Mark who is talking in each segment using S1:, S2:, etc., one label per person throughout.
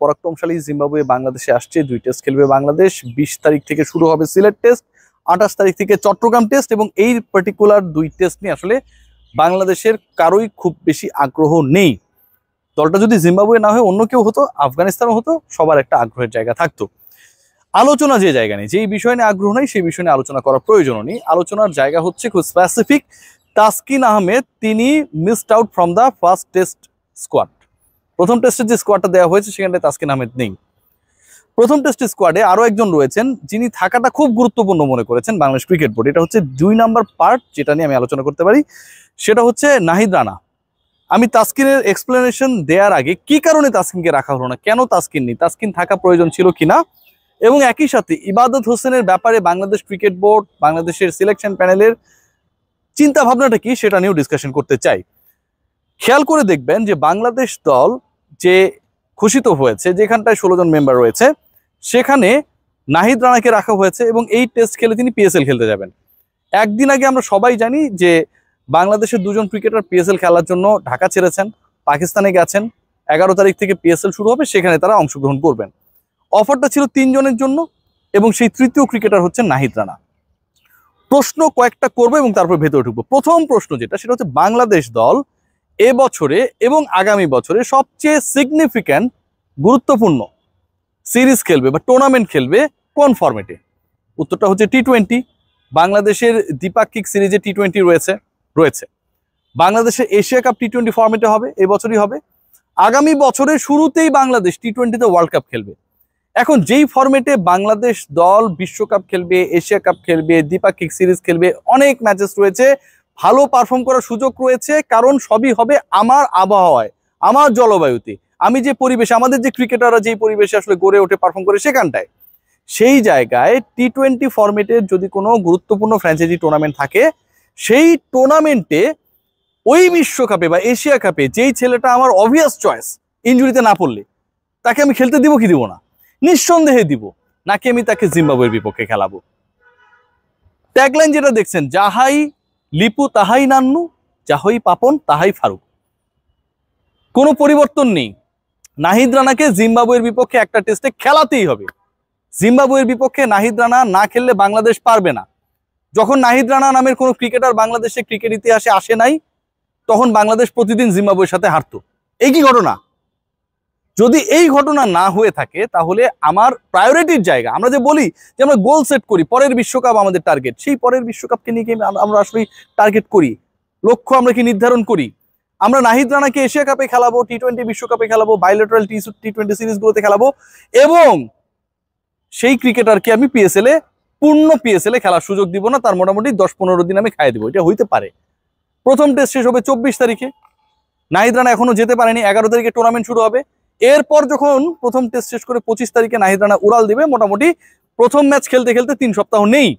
S1: পরাক্রমশালী জিম্বাবুয়ে বাংলাদেশে আসছে। 2 টেস্ট খেলবে বাংলাদেশ। 20 তারিখ থেকে শুরু হবে সিলেট টেস্ট, 28 তারিখ থেকে চট্টগ্রাম টেস্ট। এবং এই পার্টিকুলার 2 টেস্ট নিয়ে আসলে বাংলাদেশের কারোই খুব বেশি আগ্রহ নেই। দলটা যদি জিম্বাবুয়ে না হয় অন্য কেউ হতো, আফগানিস্তানও হতো, সবার একটা আগ্রহের জায়গা থাকতো। আলোচনা যে জায়গা নেই, যেই বিষয় নিয়ে আগ্রহ নেই সেই বিষয় নিয়ে আলোচনা করার প্রয়োজনও নেই। আলোচনার জায়গা হচ্ছে খুব স্পেসিফিক। তাসকিন আহমেদ তিনি missed out from the first test squad. প্রথম টেস্টের যে স্কোয়াডটা দেওয়া হয়েছে সেখানে তাসকিন আহমেদ নেই। প্রথম টেস্টের স্কোয়াডে আরো একজন রয়েছেন যিনি থাকাটা খুব গুরুত্বপূর্ণ মনে করেছেন বাংলাদেশ ক্রিকেট বোর্ড। এটা হচ্ছে 2 নাম্বার পার্ট যেটা নিয়ে আমি আলোচনা করতে পারি, সেটা হচ্ছে নাহিদ রানা। আমি তাসকিনের এক্সপ্লেনেশন দেওয়ার আগে কি কারণে তাসকিনকে রাখা হলো না, কেন তাসকিন নেই, তাসকিন থাকা প্রয়োজন ছিল কিনা, এবং একই সাথে ইবাদত হোসেনের ব্যাপারে বাংলাদেশ ক্রিকেট বোর্ড, বাংলাদেশের সিলেকশন প্যানেলের চিন্তা ভাবনাটা কি সেটা নিয়েও ডিসকাশন করতে চাই। খেয়াল করে দেখবেন যে বাংলাদেশ দল যে ঘোষিত হয়েছে, যেখানটায় 16 জন মেম্বার রয়েছে, সেখানে নাহিদ রানাকে রাখা হয়েছে এবং এই টেস্ট খেলে তিনি পিএসএল খেলতে যাবেন। একদিন আগে আমরা সবাই জানি যে বাংলাদেশের 2 জন ক্রিকেটার পিএসএল খেলার জন্য ঢাকা ছেড়েছেন, পাকিস্তানে গেছেন। 11 তারিখ থেকে পিএসএল শুরু হবে, সেখানে তারা অংশগ্রহণ করবেন। অফারটা ছিল 3 জনের জন্য এবং সেই তৃতীয় ক্রিকেটার হচ্ছেন নাহিদ রানা। প্রশ্ন কয়েকটা করবো এবং তারপর ভেতরে ঢুকবো। প্রথম প্রশ্ন যেটা, সেটা হচ্ছে বাংলাদেশ দল এবছরে এবং আগামী বছরে সবচেয়ে সিগনিফিক্যান্ট গুরুত্বপূর্ণ সিরিজ খেলবে বা টুর্নামেন্ট খেলবে কোন ফরম্যাটে? উত্তরটা হচ্ছে টি-20। বাংলাদেশের দ্বিপাক্ষিক সিরিজে টি-20 রয়েছে। বাংলাদেশের এশিয়া কাপ টি-20 ফরম্যাটে হবে, এবছরই হবে। আগামী বছরের শুরুতেই বাংলাদেশ টি-20তে ওয়ার্ল্ড কাপ খেলবে। এখন যেই ফরম্যাটে বাংলাদেশ দল বিশ্বকাপ খেলবে, এশিয়া কাপ খেলবে, দ্বিপাক্ষিক সিরিজ খেলবে, অনেক ম্যাচেস রয়েছে, ভালো পারফর্ম করার সুযোগ রয়েছে, কারণ সবই হবে আমার আবহাওয়ায়, আমার জলবায়ুতে, আমি যে পরিবেশে, আমাদের যে ক্রিকেটাররা যেই পরিবেশে আসলে গড়ে ওঠে পারফর্ম করে সেখানটায়। সেই জায়গায় টি-20 ফরম্যাটের যদি কোনো গুরুত্বপূর্ণ ফ্র্যাঞ্চাইজি টুর্নামেন্ট থাকে, সেই টুর্নামেন্টে ওই বিশ্বকাপে বা এশিয়া কাপে যেই ছেলেটা আমার অবভিয়াস চয়েস, ইনজুরিতে না পড়লে, তাকে আমি খেলতে দিব কি দিব না? নিঃসন্দেহে দিব। নাকি আমি তাকে জিম্বাবুয়ের বিপক্ষে খেলাবো? ট্যাগলাইন যেটা দেখছেন, যাহাই লিপু তাহাই নান্নু, যাহাই পাপন তাহাই ফারুক। কোনো পরিবর্তন নেই। নাহিদ রানাকে জিম্বাবুয়ের বিপক্ষে একটা টেস্টে খেলাতেই হবে। জিম্বাবুয়ের বিপক্ষে নাহিদ রানা না খেললে বাংলাদেশ পারবে না। যখন নাহিদ রানা নামের কোনো ক্রিকেটার বাংলাদেশে ক্রিকেট ইতিহাসে আসে নাই, তখন বাংলাদেশ প্রতিদিন জিম্বাবুয়ের সাথে হারতো। এই কি ঘটনা? যদি এই ঘটনা না হয়ে থাকে তাহলে আমার প্রায়োরিটির জায়গা, আমরা যে বলি যে আমরা গোল সেট করি, পরের বিশ্বকাপ আমাদের টার্গেট, সেই পরের বিশ্বকাপকে নিয়ে আমরা আসলে টার্গেট করি, লক্ষ্য আমরা কি নির্ধারণ করি? আমরা নাহিদ রানাকে এশিয়া কাপে খেলাবো, টি-20 বিশ্বকাপে খেলাবো, বাইলেটারাল টি-20 সিরিজগুলোতে খেলাবো, এবং সেই ক্রিকেটারকে আমি পিএসএল এ, পূর্ণ পিএসএল এ খেলার সুযোগ দিব না, তার মোটামুটি 10-15 দিন আমি খাইয়ে দিব। এটা হইতে পারে। প্রথম টেস্ট শেষ হবে 24 তারিখে, নাহিদ রানা এখনো যেতে পারেনি, 11 তারিখে টুর্নামেন্ট শুরু হবে। এরপর যখন প্রথম টেস্ট শেষ করে 25 তারিখে নাহিদ রানা উড়াল দিবে, মোটামুটি প্রথম ম্যাচ খেলতে খেলতে 3 সপ্তাহ নেই।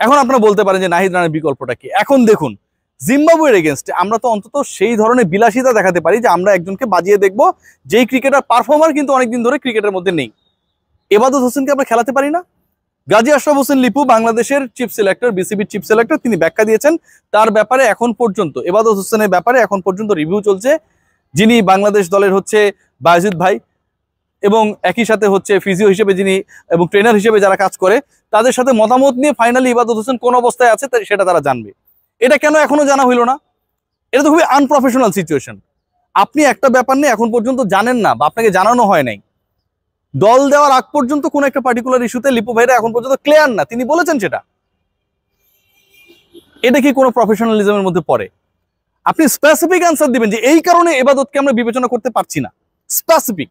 S1: এখন আপনারা বলতে পারেন যে নাহিদ রানার বিকল্পটা কি? এখন দেখুন, জিম্বাবুয়ের এগেনস্টে আমরা তো অন্তত সেই ধরনের বিলাসিতা দেখাতে পারি যে আমরা একজনকে বাজিয়ে দেখবো যেই ক্রিকেটার পারফর্মার কিন্তু অনেকদিন ধরে ক্রিকেটের মধ্যে নেই। এবাদত হোসেনকে আমরা খেলাতে পারি না? গাজী আশরাফ হোসেন লিপু বাংলাদেশের চিফ সিলেক্টর, বিসিবির চিফ সিলেক্টর, তিনি ব্যাখ্যা দিয়েছেন তার ব্যাপারে এখন পর্যন্ত, এবাদত হোসেনের ব্যাপারে এখন পর্যন্ত রিভিউ চলছে। যিনি বাংলাদেশ দলের হচ্ছে বায়েজিদ ভাই, এবং একই সাথে হচ্ছে ফিজিও হিসেবে যিনি এবং ট্রেনার হিসেবে যারা কাজ করে, তাদের সাথে মতামত নিয়ে ফাইনালি ইবাদত হোসেন কোন অবস্থায় আছে সেটা তারা জানবে। এটা কেন এখনো জানা হইল না? এটা তো খুবই আনপ্রফেশনাল সিচুয়েশন। আপনি একটা ব্যাপার নিয়ে এখন পর্যন্ত জানেন না বা আপনাকে জানানো হয় নাই, দল দেওয়ার আগ পর্যন্ত কোন একটা পার্টিকুলার ইস্যুতে লিপু ভাইরা এখন পর্যন্ত ক্লিয়ার না, তিনি বলেছেন সেটা। এটা কি কোনো প্রফেশনালিজমের মধ্যে পড়ে? আপনি স্পেসিফিক অ্যান্সার দিবেন যে এই কারণে এবাদতকে আমরা বিবেচনা করতে পারছি না, স্পেসিফিক।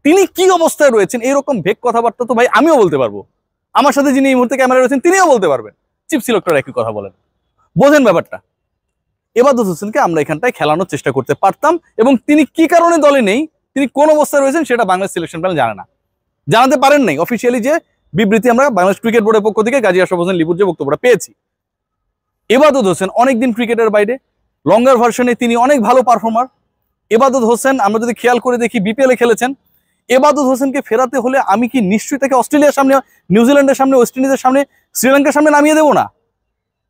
S1: তিনি কি অবস্থায় রয়েছেন এইরকম ভেগ কথাবার্তা তো ভাই আমিও বলতে পারবো, আমার সাথে যিনি এই মুহূর্তে ক্যামেরা রয়েছেন তিনিও বলতে পারবেন। চিফ সিলেক্টর একই কথা বলেন। বোঝেন ব্যাপারটা? এবাদত হোসেনকে আমরা এখানটায় খেলানোর চেষ্টা করতে পারতাম, এবং তিনি কি কারণে দলে নেই, তিনি কোন অবস্থায় রয়েছেন সেটা বাংলাদেশ সিলেকশন প্যানেল জানে না, জানাতে পারেন নাই। অফিসিয়ালি যে বিবৃতি আমরা বাংলাদেশ ক্রিকেট বোর্ডের পক্ষ থেকে গাজী আশরাফ হোসেন লিপুর যে বক্তব্যটা পেয়েছি, এবাদত হোসেন অনেকদিন ক্রিকেটের বাইরে, লঙ্গার ভার্সনে তিনি অনেক ভালো পারফর্মার। এবাদত হোসেন আমরা যদি খেয়াল করে দেখি বিপিএল এ খেলেছেন। এবাদত হোসেনকে ফেরাতে হলে আমি কি নিশ্চয়ই তাকে অস্ট্রেলিয়ার সামনে, নিউজিল্যান্ডের সামনে, ওয়েস্ট ইন্ডিজের সামনে, শ্রীলঙ্কার সামনে নামিয়ে দেবো না?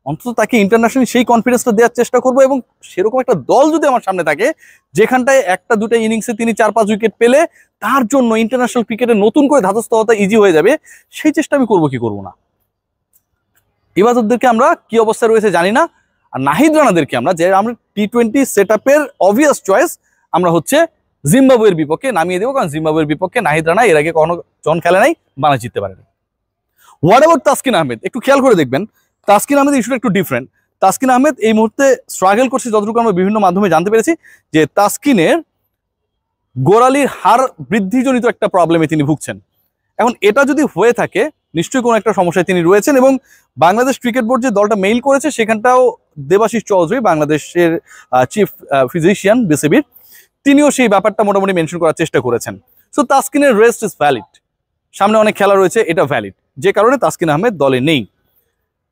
S1: অন্তত তাকে ইন্টারন্যাশনালি সেই কনফিডেন্সটা দেওয়ার চেষ্টা করবো, এবং সেরকম একটা দল যদি আমার সামনে থাকে যেখানটায় একটা দুটা ইনিংসে তিনি 4-5 উইকেট পেলে তার জন্য ইন্টারন্যাশনাল ক্রিকেটে নতুন করে ধাতস্থ হওয়াটা ইজি হয়ে যাবে, সেই চেষ্টা আমি করবো কি করবো না। ইবাদতদেরকে আমরা কি অবস্থায় রয়েছে জানি না, আর নাহিদ রানাদেরকে আমরা আমরা টি-20 সেট আপের অবভিয়াস চয়েস আমরা হচ্ছে জিম্বাবুয়ের বিপক্ষে নামিয়ে দেবো, কারণ জিম্বাবুয়ের বিপক্ষে নাহিদ রানা এর আগে কখনো জন খেলে নাই, বাংলাদেশ জিততে পারেনি। What about Taskin Ahmed? একটু খেয়াল করে দেখবেন তাসকিন আহমেদ ইস্যুটা একটু ডিফারেন্ট। তাসকিন আহমেদ এই মুহূর্তে স্ট্রাগল করছে, যতটুকু আমরা বিভিন্ন মাধ্যমে জানতে পেরেছি যে তাসকিনের গোড়ালির হার বৃদ্ধিজনিত একটা প্রবলেমে তিনি ভুগছেন। এখন এটা যদি হয়ে থাকে নিশ্চয়ই কোনো একটা সমস্যায় তিনি রয়েছেন, এবং বাংলাদেশ ক্রিকেট বোর্ড যে দলটা মেইল করেছে সেখানটাও দেবাশিস চৌধুরী বাংলাদেশের চিফ ফিজিশিয়ান বিসিবির, তিনিও সেই ব্যাপারটা মোটামুটি মেনশন করার চেষ্টা করেছেন। সো তাসকিনের রেস্ট ইজ ভ্যালিড, সামনে অনেক খেলা রয়েছে, এটা ভ্যালিড, যে কারণে তাসকিন আহমেদ দলে নেই।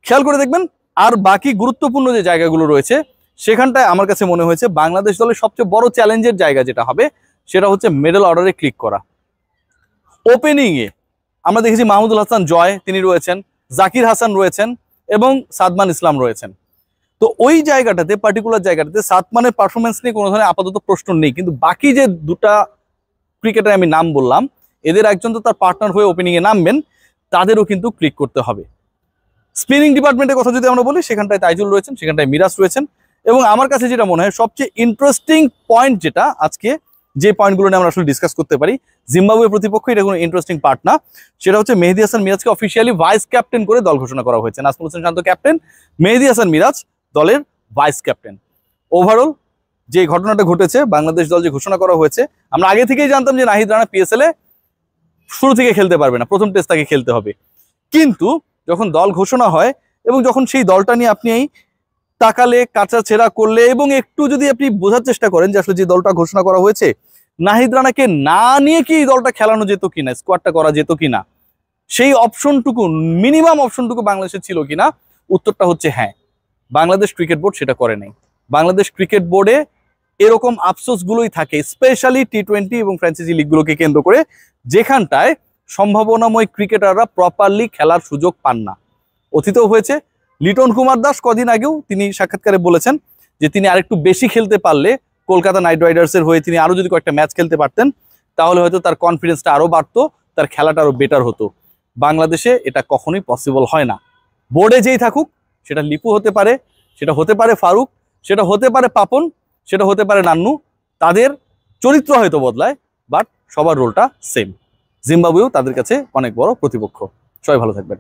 S1: খেয়াল করে দেখবেন আর বাকি গুরুত্বপূর্ণ যে জায়গাগুলো রয়েছে সেখানটায় আমার কাছে মনে হয়েছে বাংলাদেশ দলের সবচেয়ে বড় চ্যালেঞ্জের জায়গা যেটা হবে সেটা হচ্ছে মিডল অর্ডারে ক্লিক করা। ওপেনিংয়ে আমরা দেখেছি মাহমুদুল হাসান জয় তিনি রয়েছেন, জাকির হাসান রয়েছেন এবং সাদমান ইসলাম রয়েছেন। তো ওই জায়গাটাতে পার্টিকুলার জায়গাটাতে সাদমানের পারফরমেন্স নিয়ে কোনো ধরনের আপাতত প্রশ্ন নেই, কিন্তু বাকি যে দুটা ক্রিকেটার আমি নাম বললাম এদের একজন তো তার পার্টনার হয়ে ওপেনিংয়ে নামবেন, তাদেরও কিন্তু ক্লিক করতে হবে। স্পিনিং ডিপার্টমেন্টের কথা যদি আমরা বলি সেখানটায় তাইজুল রয়েছেন, সেখানটায় মিরাজ রয়েছেন, এবং আমার কাছে যেটা মনে হয় সবচেয়ে ইন্টারেস্টিং পয়েন্ট যেটা আজকে যে পয়েন্টগুলো নিয়ে আমরা আসলে ডিসকাস করতে পারি, জিম্বাবুয়ের প্রতিপক্ষ এটা কোনো ইন্টারেস্টিং পার্ট না, সেটা হচ্ছে মেহেদী হাসান মিরাজকে অফিসিয়ালি ভাইস ক্যাপ্টেন করে দল ঘোষণা করা হয়েছে। নাজমুল হোসেন শান্ত ক্যাপ্টেন, মেহেদী হাসান মিরাজ দলের ভাইস ক্যাপ্টেন। ওভারঅল যে ঘটনাটা ঘটেছে, বাংলাদেশ দল যে ঘোষণা করা হয়েছে, আমরা আগে থেকেই জানতাম যে নাহিদ রানা পিএসএল এ শুরু থেকে খেলতে পারবে না, প্রথম টেস্ট তাকে খেলতে হবে, কিন্তু যখন দল ঘোষণা হয় এবং যখন সেই দলটা নিয়ে আপনি তাকালে কাঁচা ছেঁড়া করলে এবং একটু যদি আপনি বোঝার চেষ্টা করেন যে আসলে যে দলটা ঘোষণা করা হয়েছে নাহিদ রানাকে না নিয়ে কি এই দলটা খেলানো যেত কিনা, স্কোয়াডটা করা যেত কিনা, সেই অপশনটুকু মিনিমাম অপশনটুকু বাংলাদেশের ছিল কিনা, উত্তরটা হচ্ছে হ্যাঁ, বাংলাদেশ ক্রিকেট বোর্ড সেটা করে নাই। বাংলাদেশ ক্রিকেট বোর্ডে এরকম আফসোসগুলোই থাকে, স্পেশালি টি-20 এবং ফ্র্যাঞ্চাইজি লিগগুলোকে কেন্দ্র করে, যেখানটায় সম্ভাবনাময় ক্রিকেটাররা প্রপারলি খেলার সুযোগ পান না। অতীতেও হয়েছে, লিটন কুমার দাস কদিন আগেও তিনি সাক্ষাৎকারে বলেছেন যে তিনি আরেকটু বেশি খেলতে পারলে কলকাতা নাইট রাইডার্সের হয়ে তিনি আরো যদি কয়েকটা ম্যাচ খেলতে পারতেন তাহলে হয়তো তার কনফিডেন্সটা আরো বাড়তো, তার খেলাটা আরো বেটার হতো। বাংলাদেশে এটা কখনোই পসিবল হয় না। বোর্ডে যেই থাকুক, সেটা লিপু হতে পারে, সেটা হতে পারে ফারুক, সেটা হতে পারে পাপন, সেটা হতে পারে নান্নু, তাদের চরিত্র হয়তো বদলায়, বাট সবার রোলটা সেম। জিম্বাবুয়েও তাদের কাছে অনেক বড় প্রতিপক্ষ। সবাই ভালো থাকবেন।